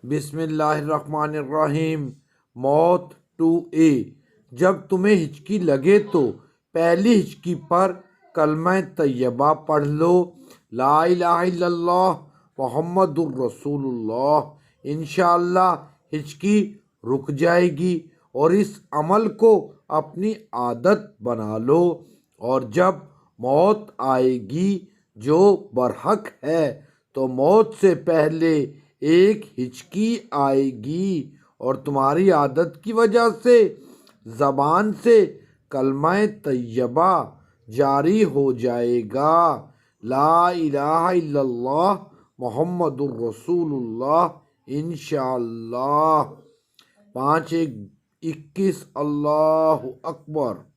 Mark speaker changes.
Speaker 1: बिस्मिल्लाहिर्रहमानिर्रहीम। मौत 2A। जब तुम्हें हिचकी लगे तो पहली हिचकी पर कलमा तैयबा पढ़ लो, ला इलाहा इल्लल्लाह मुहम्मदुर रसूलुल्लाह। इंशाअल्लाह हिचकी रुक जाएगी और इस अमल को अपनी आदत बना लो। और जब मौत आएगी जो बरहक है तो मौत से पहले एक हिचकी आएगी और तुम्हारी आदत की वजह से ज़बान से कलमा तैयबा जारी हो जाएगा, ला इलाहा इल्लल्लाह मुहम्मदुर रसूलुल्लाह। इंशाअल्लाह। 5-1-21 अल्लाहु अकबर।